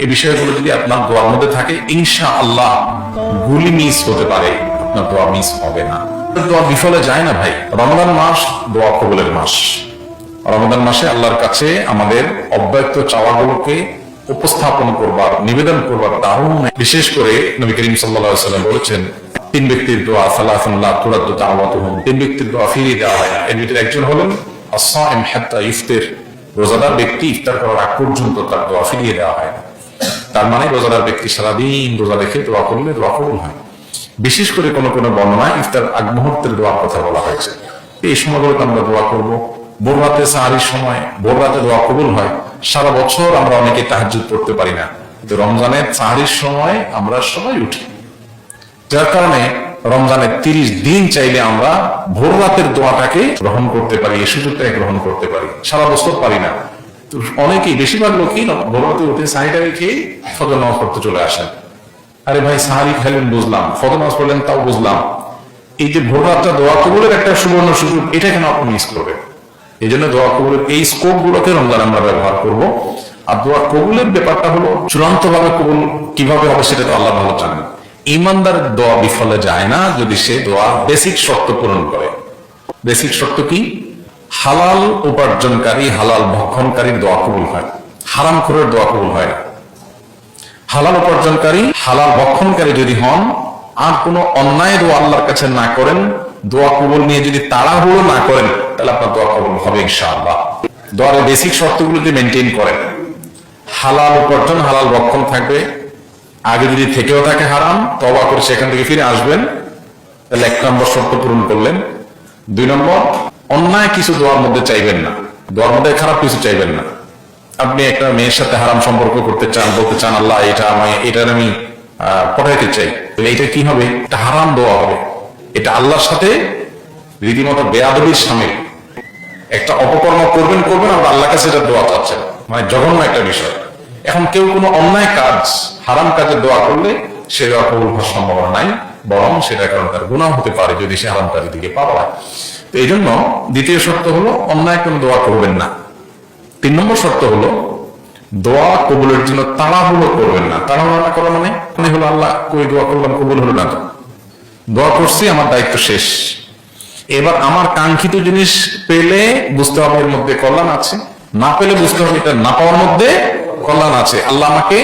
এই বিষয়গুলো যদি আপনার দোয়ার মধ্যে থাকে, ইনশাআল্লাহ গুলি মিস হতে পারে, আপনার দোয়া মিস হবে না। দোয়া বিফলে যায় না ভাই। রমজান মাস দোয়া কবুলের মাস। রমজান মাসে আল্লাহর কাছে আমাদের অব্যক্ত চাওয়াগুলোকে উপস্থাপন করবার, নিবেদন করবার দারুণ। বিশেষ করে নবী করিম সাল্লাল্লাহু আলাইহি ওয়াসাল্লাম বলেছেন, তিন ব্যক্তির দোয়া সালাতুন লা তুরাদ্দু দাওয়াতুহুম, তিন ব্যক্তির দোয়া ফিরিয়ে দেওয়া হয় না। এর ভিতরে একজন হলেন আস-সাইম হাত্তা ইফতির, রোজাদার ব্যক্তি ইফতার করার আগ পর্যন্ত তার দোয়া ফিরিয়ে দেওয়া হয় না। তার মানে রোজাদার ব্যক্তি সারাদিন রোজা রেখে দোয়া করলে দোয়া কবুল হয়। বিশেষ করে কোনো কোনো বর্ণনায় ইফতার আগ মুহূর্তের দোয়ার কথা বলা হয়েছে। এই সময়গুলোতে আমরা দোয়া করবো। ভোর রাতে সাহারির সময় ভোর রাতে দোয়া কবুল হয়। সারা বছর আমরা অনেকে তাহাজ্জুদ পড়তে পারি না, কিন্তু রমজানের সাহারির সময় আমরা সবাই উঠি। যার কারণে রমজানের 30 দিন চাইলে আমরা ভোর রাতের দোয়াটাকে গ্রহণ করতে পারি, এই সুযোগটাকে গ্রহণ করতে পারি। সারা বছর পারি না। তো অনেকেই, বেশিরভাগ লোকই ভোর রাতে উঠে সাহারিটা রেখে ফজর নামাজ পড়তে চলে আসেন। আরে ভাই, সাহারি খাইলেন বুঝলাম, ফজর নামাজ পড়লেন তাও বুঝলাম, এই যে ভোর রাতটা দোয়া কবুলের একটা সুবর্ণ সুযোগ, এটা কেন আপনি মিস করবেন? এই জন্য দোয়া কবুলের এই স্কোপ গুলোকে রমজান আমরা ব্যবহার করব। আর দোয়া কবুলের ব্যাপারটা হলো চূড়ান্ত ভাবে কবুল কিভাবে হবে সেটা তো আল্লাহ ভালো জানেন। ইমানদারের দোয়া বিফলে যায় না যদি সে দোয়া বেসিক শর্ত পূরণ করে। বেসিক শর্ত কি? হালাল উপার্জনকারী, হালাল ভক্ষণকারীর দোয়া কবুল হয়, হারামখোরের দোয়া কবুল হয় না। হালাল উপার্জনকারী, হালাল ভক্ষণকারী যদি হন, আর কোনো অন্যায় দোয়া আল্লাহর কাছে না করেন, দোয়া কবুল নিয়ে যদি তাড়াহুড়ো না করেন, তাহলে আপনার দোয়া কবুল হবে ইনশাআল্লাহ। দোয়ার বেসিক শর্তগুলো যদি মেনটেন করেন, হালাল উপার্জন, হালাল ভক্ষণ থাকবে, আগে যদি থেকেও থাকে হারাম, তওবা করে সেখান থেকে ফিরে আসবেন, তাহলে 1 নম্বর শর্ত পূরণ করলেন। 2 নম্বর, অন্যায় কিছু দোয়ার মধ্যে চাইবেন না, দোয়ার মধ্যে খারাপ কিছু চাইবেন না। আপনি একটা মেয়ের সাথে হারাম সম্পর্ক করতে চান, বলতে চান আল্লাহ এটা আমি পড়াইতে চাই, তাহলে এটা কি হবে? এটা হারাম দোয়া হবে। এটা আল্লাহর সাথে রীতিমতো বেয়াদবির সামিল। একটা অপকর্ম করবেন আর আল্লাহর কাছে এটা দোয়া চাচ্ছেন, মানে জঘন্য একটা বিষয়। এখন কেউ কোনো অন্যায় কাজ, হারাম কাজে দোয়া করলে সে দোয়া কবুল হওয়ার সম্ভাবনা নাই, বরং সেটা কারণে তার গুনাহ হতে পারে যদি সে হারাম কাজের দিকে পা বাড়ায়। তো এই জন্য দ্বিতীয় শর্ত হলো অন্যায় কোনো দোয়া করবেন না। 3 নম্বর শর্ত হলো দোয়া কবুলের জন্য তাড়াহুড়ো করবেন না। তাড়াহুড়ো না করা মানে হলো আল্লাহ কই দোয়া করলাম কবুল হলো না, তো দোয়া করছি, আমার দায়িত্ব শেষ, এবার আমার কাঙ্ক্ষিত জিনিস পেলে বুঝতে হবে এর মধ্যে কল্যাণ আছে, না পেলে বুঝতে হবে এটা না পাওয়ার মধ্যে কল্যাণ আছে। আল্লাহ আমাকে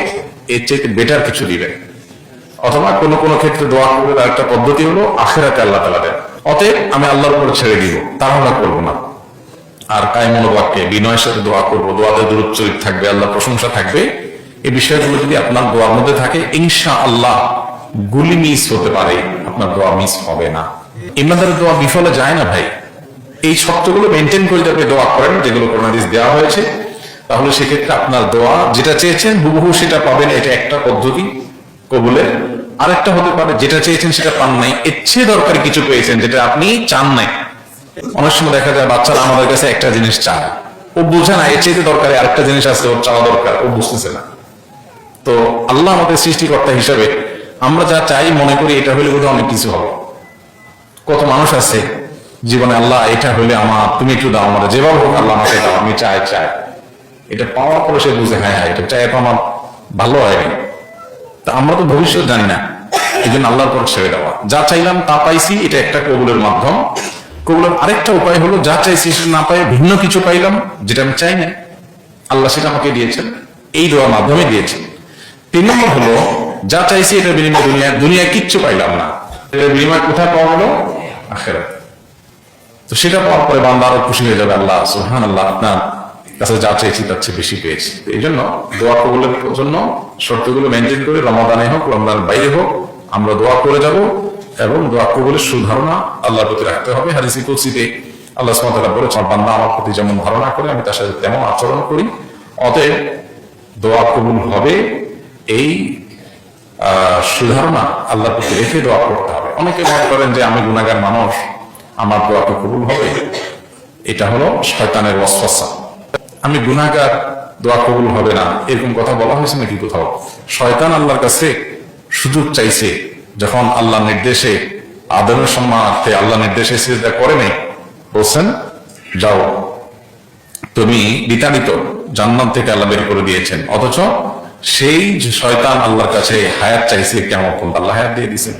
এর চাইতে বেটার কিছু দিবেন। অথবা কোনো ক্ষেত্রে দোয়া কবুলের আরেকটা পদ্ধতি হলো আখিরাতে আল্লাহ তাআলা দেন। অতএব আমি আল্লাহর উপরে ছেড়ে দিব, তাড়াহুড়া করবো না। আর কায়মন বাক্যে বিনয়ের সাথে দোয়া করবো, দোয়াতে দুরূদ চরিত থাকবে, আল্লাহ প্রশংসা থাকবে। এই বিষয়গুলো যদি আপনার দোয়ার মধ্যে থাকে, ইনশাআল্লাহ গুলি মিস হতে পারে, আপনার দোয়া মিস হবে না। ইমানদারের দোয়া বিফলে যায় না ভাই। এই শর্তগুলো মেনটেন করে যদি আপনি দোয়া করেন, যেগুলো কোরআন হাদিস দেওয়া হয়েছে, তাহলে সেক্ষেত্রে আপনার দোয়া যেটা চেয়েছেন হুবহু সেটা পাবেন। এটা একটা পদ্ধতি কবুলের। আরেকটা হতে পারে যেটা চেয়েছেন সেটা পান নাই, এর চেয়ে দরকারি কিছু পেয়েছেন যেটা আপনি চান নাই। অনেক সময় দেখা যায় বাচ্চারা আমাদের কাছে একটা জিনিস চায়, ও বুঝে না এর চাইতে দরকারি আরেকটা জিনিস আছে ওর চাওয়া দরকার, ও বুঝতেছে না। তো আল্লাহ আমাদের সৃষ্টিকর্তা হিসেবে আমরা যা চাই মনে করি এটা হলে বোধহয় অনেক কিছু হবে। কত মানুষ আছে জীবনে, আল্লাহ এটা হলে আমার, তুমি একটু দাও, আমাদের যেভাবে হোক আল্লাহ আমাকে দাও, আমি চাই। এটা পাওয়ার পরে সে বুঝে হ্যাঁ এটা চাই, তো আমার ভালো হয়নি। তা আমরা তো ভবিষ্যৎ জানি না, এই জন্য আল্লাহর পর ছেড়ে দেওয়া। যা চাইলাম তা পাইছি, এটা একটা কবুলের মাধ্যম। কবুলের আরেকটা উপায় হলো যা চাইছি সেটা না পাই ভিন্ন কিছু পাইলাম, যেটা আমি চাই না, আল্লাহ সেটা আমাকে দিয়েছেন, এই দোয়ার মাধ্যমে দিয়েছেন। 3 নম্বর হলো যা চাইছি এটা বিনিময় দুনিয়া কিচ্ছু পাইলাম না, এটার বিনিময় কোথায় পাওয়া হলো? আখিরাত। তো সেটা পাওয়ার পরে বান্দা আরো খুশি হয়ে যাবে, আল্লাহ সুবহানাল্লাহ, আপনার কাছে যা চাইছি তার চেয়ে বেশি পেয়েছি। এই জন্য দোয়া কবুলের জন্য শর্তগুলো মেনটেন করে রমাদানে হোক রমজানের বাইরে হোক আমরা দোয়া করে যাব, এবং দোয়া কবুলের সুধারণা আল্লাহর প্রতি রাখতে হবে। হাদিসে কুদসিতে আল্লাহ সুবহানাহু ওয়া তাআলা বলেছেন, বান্দা আমার প্রতি যেমন ধারণা করে আমি তার সাথে তেমন আচরণ করি। অতএব দোয়া কবুল হবে এই সুধারণা আল্লাহর প্রতি রেখে দোয়া করতে হবে। অনেকে মনে করেন যে আমি গুনাহগার মানুষ, আমার দোয়া তো কবুল হবে। এটা হলো শয়তানের ওয়াসওয়াসা। আমি গুনাহগার, দোয়া কবুল হবে না, এরকম কথা বলা হয়েছে নাকি কোথাও? শয়তান আল্লাহর কাছে সুযোগ চাইছে যখন আল্লাহ নির্দেশে আদমের সম্মানার্থে আল্লাহ নির্দেশে সিজদা করে নেই, বলছেন যাও তুমি বিতাড়িত, জান্নাত থেকে আল্লাহ বের করে দিয়েছেন, অথচ সেই যে শয়তান আল্লাহর কাছে হায়াত চাইছে, কেমন আল্লাহ হায়াত দিয়ে দিছে।